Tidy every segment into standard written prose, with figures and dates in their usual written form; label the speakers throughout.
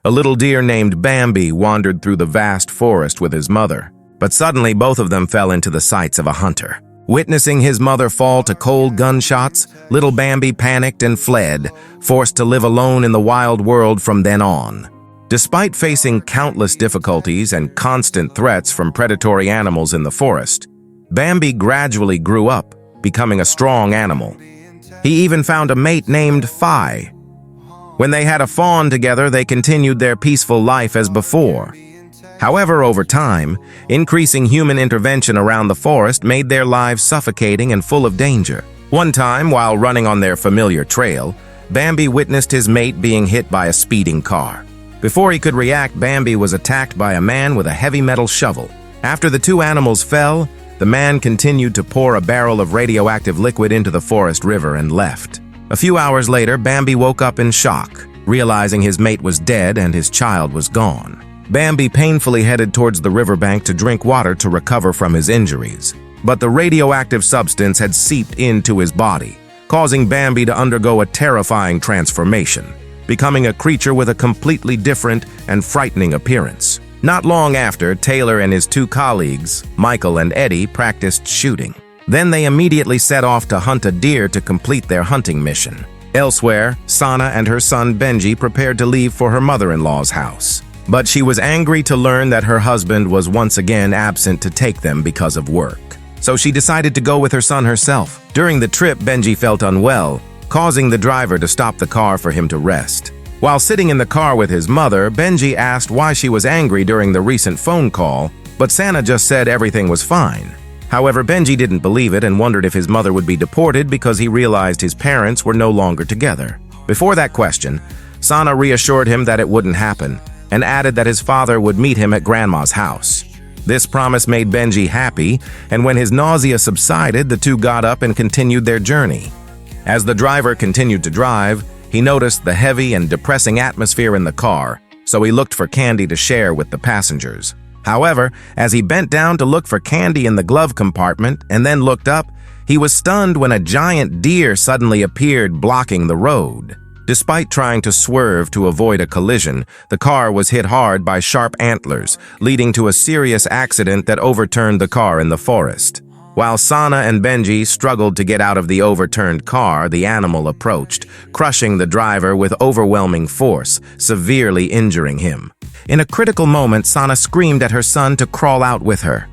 Speaker 1: A little deer named Bambi wandered through the vast forest with his mother, but suddenly both of them fell into the sights of a hunter. Witnessing his mother fall to cold gunshots, little Bambi panicked and fled, forced to live alone in the wild world from then on. Despite facing countless difficulties and constant threats from predatory animals in the forest, Bambi gradually grew up, becoming a strong animal. He even found a mate named Fi. When they had a fawn together, they continued their peaceful life as before. However, over time, increasing human intervention around the forest made their lives suffocating and full of danger. One time, while running on their familiar trail, Bambi witnessed his mate being hit by a speeding car. Before he could react, Bambi was attacked by a man with a heavy metal shovel. After the two animals fell, the man continued to pour a barrel of radioactive liquid into the forest river and left. A few hours later, Bambi woke up in shock, realizing his mate was dead and his child was gone. Bambi painfully headed towards the riverbank to drink water to recover from his injuries. But the radioactive substance had seeped into his body, causing Bambi to undergo a terrifying transformation, becoming a creature with a completely different and frightening appearance. Not long after, Taylor and his two colleagues, Michael and Eddie, practiced shooting. Then they immediately set off to hunt a deer to complete their hunting mission. Elsewhere, Sana and her son Benji prepared to leave for her mother-in-law's house. But she was angry to learn that her husband was once again absent to take them because of work. So she decided to go with her son herself. During the trip, Benji felt unwell, causing the driver to stop the car for him to rest. While sitting in the car with his mother, Benji asked why she was angry during the recent phone call, but Sana just said everything was fine. However, Benji didn't believe it and wondered if his mother would be deported because he realized his parents were no longer together. Before that question, Sana reassured him that it wouldn't happen, and added that his father would meet him at Grandma's house. This promise made Benji happy, and when his nausea subsided, the two got up and continued their journey. As the driver continued to drive, he noticed the heavy and depressing atmosphere in the car, so he looked for candy to share with the passengers. However, as he bent down to look for candy in the glove compartment and then looked up, he was stunned when a giant deer suddenly appeared blocking the road. Despite trying to swerve to avoid a collision, the car was hit hard by sharp antlers, leading to a serious accident that overturned the car in the forest. While Sana and Benji struggled to get out of the overturned car, the animal approached, crushing the driver with overwhelming force, severely injuring him. In a critical moment, Sana screamed at her son to crawl out with her.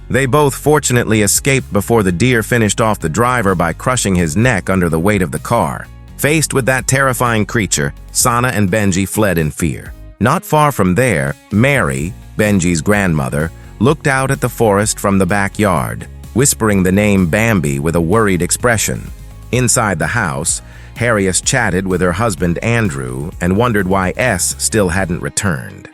Speaker 1: They both fortunately escaped before the deer finished off the driver by crushing his neck under the weight of the car. Faced with that terrifying creature, Sana and Benji fled in fear. Not far from there, Mary, Benji's grandmother, looked out at the forest from the backyard, whispering the name Bambi with a worried expression. Inside the house, Harriet chatted with her husband Andrew and wondered why S still hadn't returned.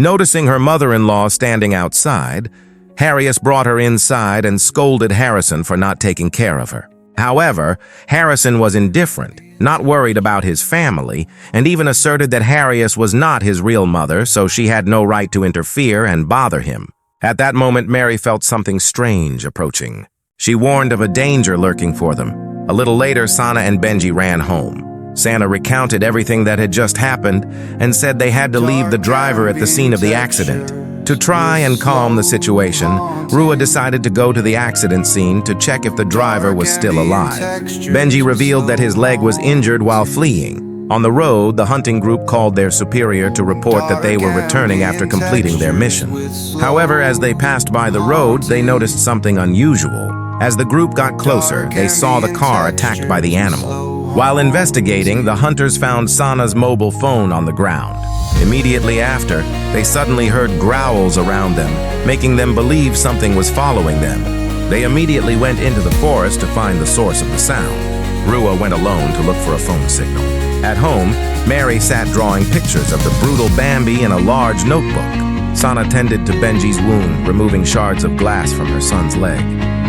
Speaker 1: Noticing her mother-in-law standing outside, Harriet brought her inside and scolded Harrison for not taking care of her. However, Harrison was indifferent, not worried about his family, and even asserted that Harriet was not his real mother, so she had no right to interfere and bother him. At that moment, Mary felt something strange approaching. She warned of a danger lurking for them. A little later, Sana and Benji ran home. Sana recounted everything that had just happened and said they had to leave the driver at the scene of the accident. To try and calm the situation, Rua decided to go to the accident scene to check if the driver was still alive. Benji revealed that his leg was injured while fleeing. On the road, the hunting group called their superior to report that they were returning after completing their mission. However, as they passed by the road, they noticed something unusual. As the group got closer, they saw the car attacked by the animal. While investigating, the hunters found Sana's mobile phone on the ground. Immediately after, they suddenly heard growls around them, making them believe something was following them. They immediately went into the forest to find the source of the sound. Rua went alone to look for a phone signal. At home, Mary sat drawing pictures of the brutal Bambi in a large notebook. Sana tended to Benji's wound, removing shards of glass from her son's leg.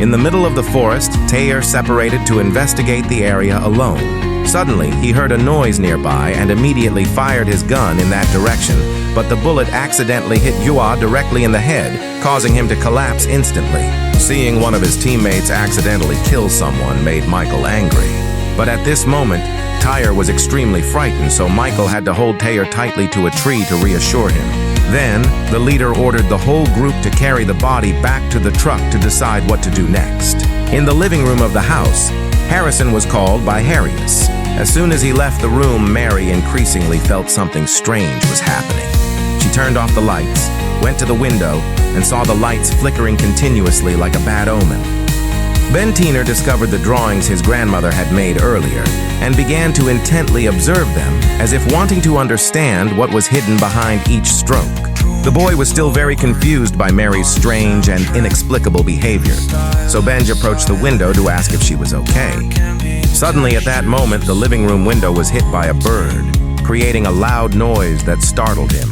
Speaker 1: In the middle of the forest, Taylor separated to investigate the area alone. Suddenly, he heard a noise nearby and immediately fired his gun in that direction, but the bullet accidentally hit Yua directly in the head, causing him to collapse instantly. Seeing one of his teammates accidentally kill someone made Michael angry. But at this moment, Tyre was extremely frightened, so Michael had to hold Tyre tightly to a tree to reassure him. Then, the leader ordered the whole group to carry the body back to the truck to decide what to do next. In the living room of the house, Harrison was called by Harrius. As soon as he left the room, Mary increasingly felt something strange was happening. She turned off the lights, went to the window, and saw the lights flickering continuously like a bad omen. Ben Teener discovered the drawings his grandmother had made earlier and began to intently observe them as if wanting to understand what was hidden behind each stroke. The boy was still very confused by Mary's strange and inexplicable behavior, so Benj approached the window to ask if she was okay. Suddenly, at that moment, the living room window was hit by a bird, creating a loud noise that startled him.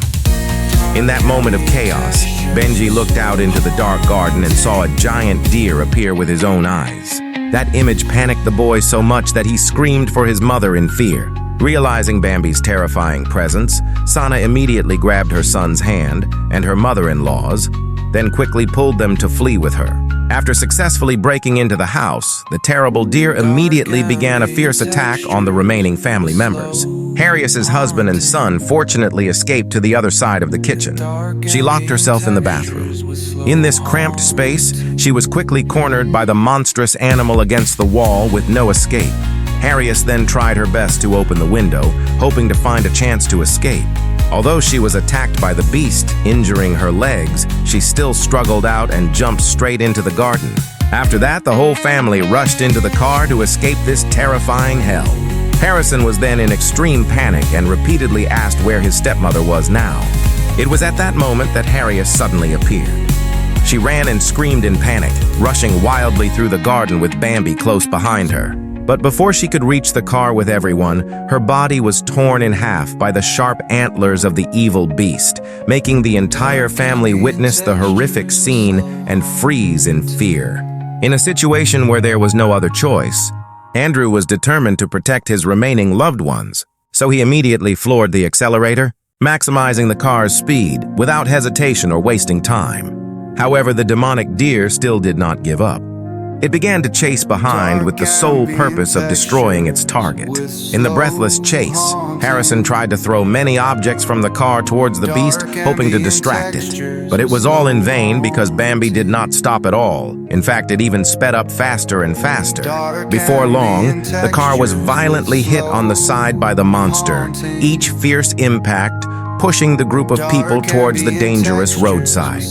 Speaker 1: In that moment of chaos, Benji looked out into the dark garden and saw a giant deer appear with his own eyes. That image panicked the boy so much that he screamed for his mother in fear. Realizing Bambi's terrifying presence, Sana immediately grabbed her son's hand and her mother-in-law's, then quickly pulled them to flee with her. After successfully breaking into the house, the terrible deer immediately began a fierce attack on the remaining family members. Harrius's husband and son fortunately escaped to the other side of the kitchen. She locked herself in the bathroom. In this cramped space, she was quickly cornered by the monstrous animal against the wall with no escape. Harrius then tried her best to open the window, hoping to find a chance to escape. Although she was attacked by the beast, injuring her legs, she still struggled out and jumped straight into the garden. After that, the whole family rushed into the car to escape this terrifying hell. Harrison was then in extreme panic and repeatedly asked where his stepmother was now. It was at that moment that Harrius suddenly appeared. She ran and screamed in panic, rushing wildly through the garden with Bambi close behind her. But before she could reach the car with everyone, her body was torn in half by the sharp antlers of the evil beast, making the entire family witness the horrific scene and freeze in fear. In a situation where there was no other choice, Andrew was determined to protect his remaining loved ones, so he immediately floored the accelerator, maximizing the car's speed without hesitation or wasting time. However, the demonic deer still did not give up. It began to chase behind with the sole purpose of destroying its target. In the breathless chase, Harrison tried to throw many objects from the car towards the beast, hoping to distract it. But it was all in vain because Bambi did not stop at all. In fact, it even sped up faster and faster. Before long, the car was violently hit on the side by the monster, each fierce impact pushing the group of people towards the dangerous roadside.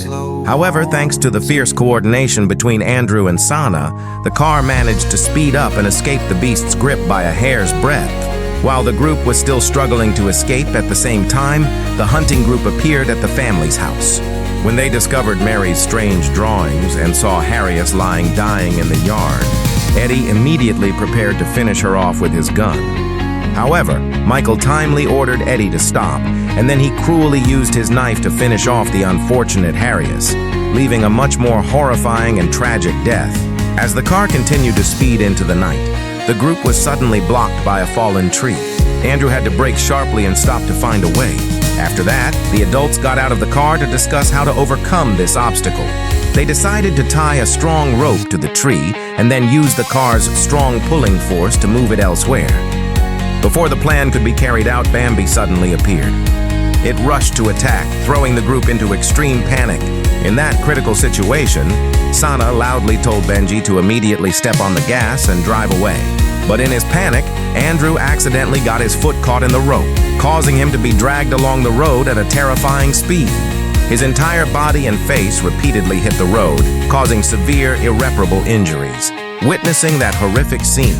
Speaker 1: However, thanks to the fierce coordination between Andrew and Sana, the car managed to speed up and escape the beast's grip by a hair's breadth. While the group was still struggling to escape at the same time, the hunting group appeared at the family's house. When they discovered Mary's strange drawings and saw Harrius lying dying in the yard, Eddie immediately prepared to finish her off with his gun. However, Michael timely ordered Eddie to stop, and then he cruelly used his knife to finish off the unfortunate Harrius, leaving a much more horrifying and tragic death. As the car continued to speed into the night, the group was suddenly blocked by a fallen tree. Andrew had to brake sharply and stop to find a way. After that, the adults got out of the car to discuss how to overcome this obstacle. They decided to tie a strong rope to the tree and then use the car's strong pulling force to move it elsewhere. Before the plan could be carried out, Bambi suddenly appeared. It rushed to attack, throwing the group into extreme panic. In that critical situation, Sana loudly told Benji to immediately step on the gas and drive away. But in his panic, Andrew accidentally got his foot caught in the rope, causing him to be dragged along the road at a terrifying speed. His entire body and face repeatedly hit the road, causing severe, irreparable injuries. Witnessing that horrific scene,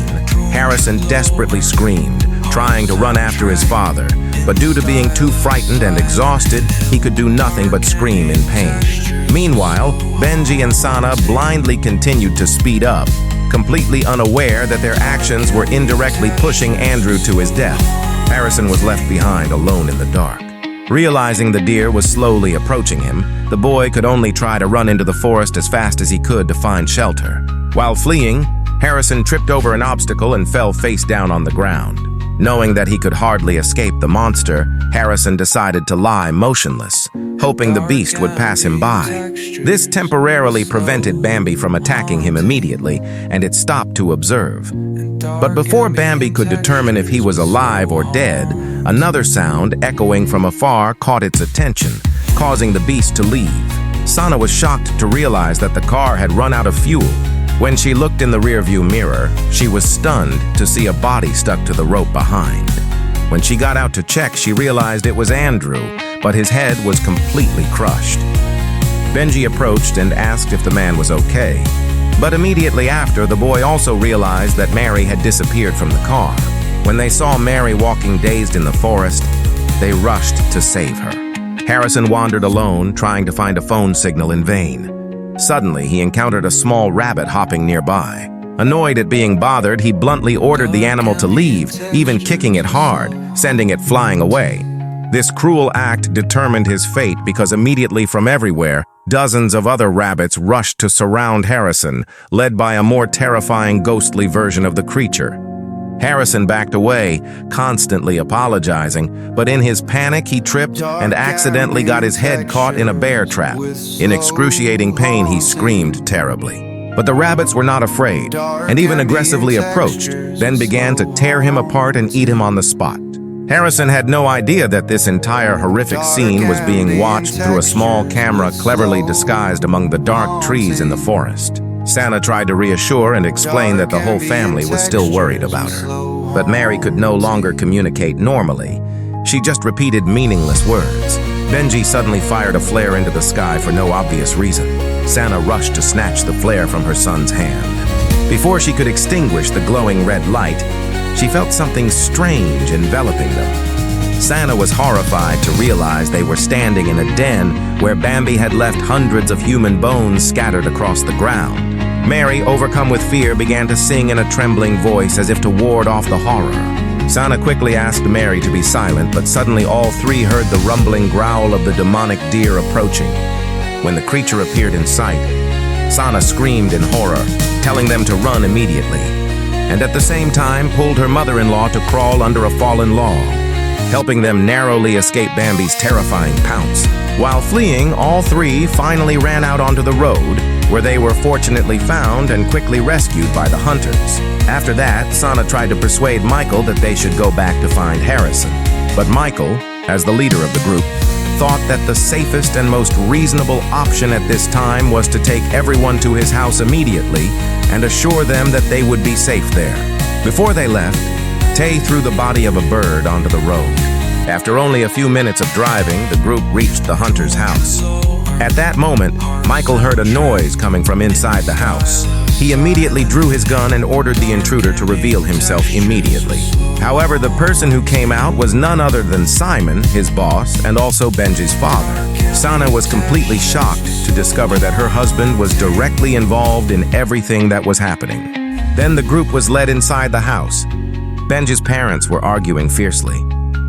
Speaker 1: Harrison desperately screamed, trying to run after his father, but due to being too frightened and exhausted, he could do nothing but scream in pain. Meanwhile, Benji and Sana blindly continued to speed up, completely unaware that their actions were indirectly pushing Andrew to his death. Harrison was left behind alone in the dark. Realizing the deer was slowly approaching him, the boy could only try to run into the forest as fast as he could to find shelter. While fleeing, Harrison tripped over an obstacle and fell face down on the ground. Knowing that he could hardly escape the monster, Harrison decided to lie motionless, hoping the beast would pass him by. This temporarily prevented Bambi from attacking him immediately, and it stopped to observe. But before Bambi could determine if he was alive or dead, another sound echoing from afar caught its attention, causing the beast to leave. Sana was shocked to realize that the car had run out of fuel. When she looked in the rearview mirror, she was stunned to see a body stuck to the rope behind. When she got out to check, she realized it was Andrew, but his head was completely crushed. Benji approached and asked if the man was okay. But immediately after, the boy also realized that Mary had disappeared from the car. When they saw Mary walking dazed in the forest, they rushed to save her. Harrison wandered alone, trying to find a phone signal in vain. Suddenly, he encountered a small rabbit hopping nearby. Annoyed at being bothered, he bluntly ordered the animal to leave, even kicking it hard, sending it flying away. This cruel act determined his fate because immediately from everywhere, dozens of other rabbits rushed to surround Harrison, led by a more terrifying ghostly version of the creature. Harrison backed away, constantly apologizing, but in his panic he tripped and accidentally got his head caught in a bear trap. In excruciating pain, he screamed terribly. But the rabbits were not afraid, and even aggressively approached, then began to tear him apart and eat him on the spot. Harrison had no idea that this entire horrific scene was being watched through a small camera cleverly disguised among the dark trees in the forest. Sana tried to reassure and explain that the whole family was still worried about her. But Mary could no longer communicate normally. She just repeated meaningless words. Benji suddenly fired a flare into the sky for no obvious reason. Sana rushed to snatch the flare from her son's hand. Before she could extinguish the glowing red light, she felt something strange enveloping them. Sana was horrified to realize they were standing in a den where Bambi had left hundreds of human bones scattered across the ground. Mary, overcome with fear, began to sing in a trembling voice as if to ward off the horror. Sana quickly asked Mary to be silent, but suddenly all three heard the rumbling growl of the demonic deer approaching. When the creature appeared in sight, Sana screamed in horror, telling them to run immediately, and at the same time pulled her mother-in-law to crawl under a fallen log, helping them narrowly escape Bambi's terrifying pounce. While fleeing, all three finally ran out onto the road, where they were fortunately found and quickly rescued by the hunters. After that, Sana tried to persuade Michael that they should go back to find Harrison. But Michael, as the leader of the group, thought that the safest and most reasonable option at this time was to take everyone to his house immediately and assure them that they would be safe there. Before they left, Tay threw the body of a bird onto the road. After only a few minutes of driving, the group reached the hunter's house. At that moment, Michael heard a noise coming from inside the house. He immediately drew his gun and ordered the intruder to reveal himself immediately. However, the person who came out was none other than Simon, his boss, and also Benji's father. Sana was completely shocked to discover that her husband was directly involved in everything that was happening. Then the group was led inside the house. Benji's parents were arguing fiercely.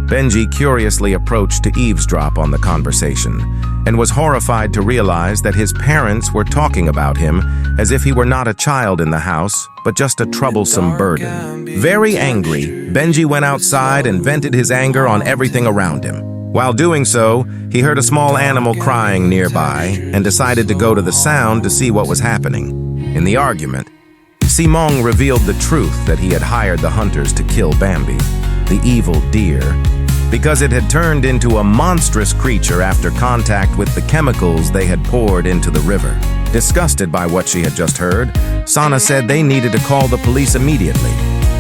Speaker 1: Benji curiously approached to eavesdrop on the conversation and was horrified to realize that his parents were talking about him as if he were not a child in the house, but just a troublesome burden. Very angry, Benji went outside and vented his anger on everything around him. While doing so, he heard a small animal crying nearby and decided to go to the sound to see what was happening. In the argument, Simon revealed the truth that he had hired the hunters to kill Bambi, the evil deer, because it had turned into a monstrous creature after contact with the chemicals they had poured into the river. Disgusted by what she had just heard, Sana said they needed to call the police immediately.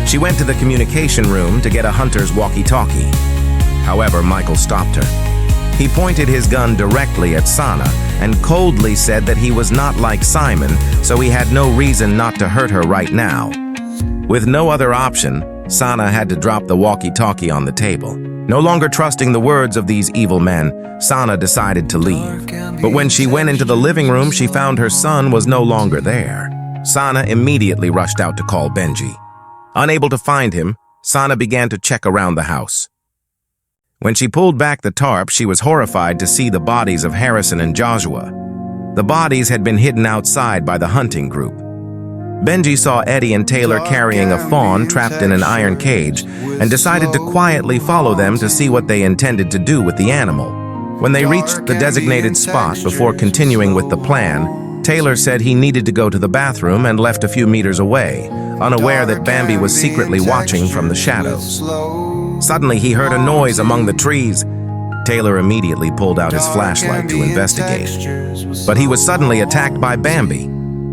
Speaker 1: She went to the communication room to get a hunter's walkie-talkie. However, Michael stopped her. He pointed his gun directly at Sana and coldly said that he was not like Simon, so he had no reason not to hurt her right now. With no other option, Sana had to drop the walkie-talkie on the table. No longer trusting the words of these evil men, Sana decided to leave. But when she went into the living room, she found her son was no longer there. Sana immediately rushed out to call Benji. Unable to find him, Sana began to check around the house. When she pulled back the tarp, she was horrified to see the bodies of Harrison and Joshua. The bodies had been hidden outside by the hunting group. Benji saw Eddie and Taylor carrying a fawn trapped in an iron cage and decided to quietly follow them to see what they intended to do with the animal. When they reached the designated spot before continuing with the plan, Taylor said he needed to go to the bathroom and left a few meters away, unaware that Bambi was secretly watching from the shadows. Suddenly, he heard a noise among the trees. Taylor immediately pulled out his flashlight to investigate. But he was suddenly attacked by Bambi.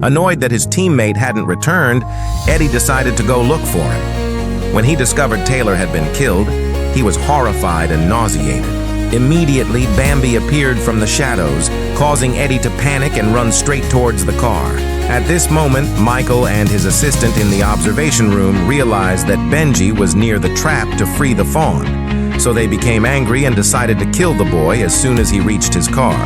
Speaker 1: Annoyed that his teammate hadn't returned, Eddie decided to go look for him. When he discovered Taylor had been killed, he was horrified and nauseated. Immediately, Bambi appeared from the shadows, causing Eddie to panic and run straight towards the car. At this moment, Michael and his assistant in the observation room realized that Benji was near the trap to free the fawn, so they became angry and decided to kill the boy as soon as he reached his car.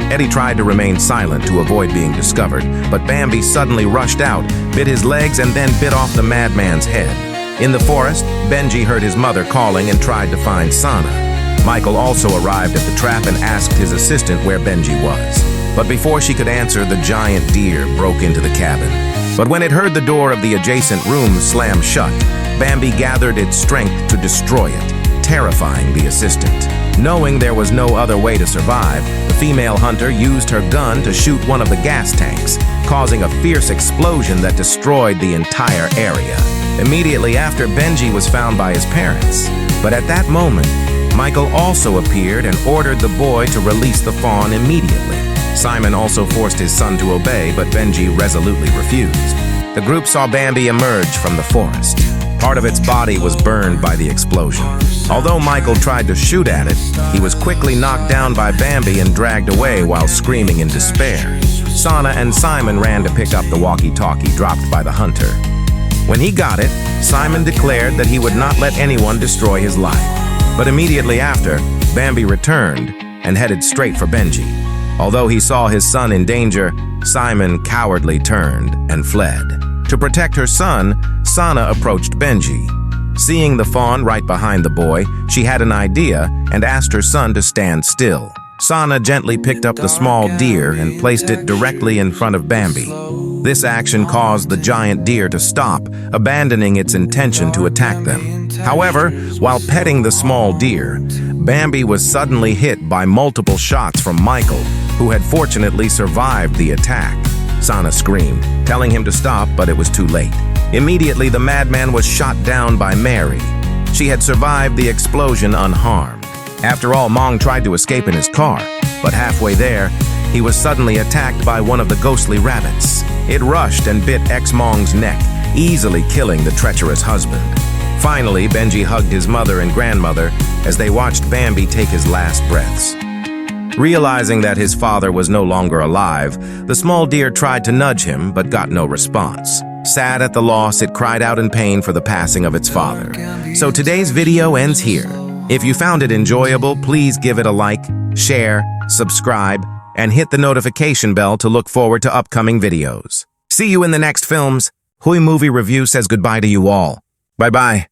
Speaker 1: Eddie tried to remain silent to avoid being discovered, but Bambi suddenly rushed out, bit his legs, and then bit off the madman's head. In the forest, Benji heard his mother calling and tried to find Sana. Michael also arrived at the trap and asked his assistant where Benji was. But before she could answer, the giant deer broke into the cabin. But when it heard the door of the adjacent room slam shut, Bambi gathered its strength to destroy it, terrifying the assistant. Knowing there was no other way to survive, the female hunter used her gun to shoot one of the gas tanks, causing a fierce explosion that destroyed the entire area. Immediately after, Benji was found by his parents. But at that moment, Michael also appeared and ordered the boy to release the fawn immediately. Simon also forced his son to obey, but Benji resolutely refused. The group saw Bambi emerge from the forest. Part of its body was burned by the explosion. Although Michael tried to shoot at it, he was quickly knocked down by Bambi and dragged away while screaming in despair. Sana and Simon ran to pick up the walkie-talkie dropped by the hunter. When he got it, Simon declared that he would not let anyone destroy his life. But immediately after, Bambi returned and headed straight for Benji. Although he saw his son in danger, Simon cowardly turned and fled. To protect her son, Sana approached Benji. Seeing the fawn right behind the boy, she had an idea and asked her son to stand still. Sana gently picked up the small deer and placed it directly in front of Bambi. This action caused the giant deer to stop, abandoning its intention to attack them. However, while petting the small deer, Bambi was suddenly hit by multiple shots from Michael, who had fortunately survived the attack. Sana screamed, telling him to stop, but it was too late. Immediately, the madman was shot down by Mary. She had survived the explosion unharmed. After all, Mong tried to escape in his car, but halfway there, he was suddenly attacked by one of the ghostly rabbits. It rushed and bit ex-Mong's neck, easily killing the treacherous husband. Finally, Benji hugged his mother and grandmother as they watched Bambi take his last breaths. Realizing that his father was no longer alive, the small deer tried to nudge him but got no response. Sad at the loss, it cried out in pain for the passing of its father. So today's video ends here. If you found it enjoyable, please give it a like, share, subscribe, and hit the notification bell to look forward to upcoming videos. See you in the next films. Hui Movie Review says goodbye to you all. Bye-bye.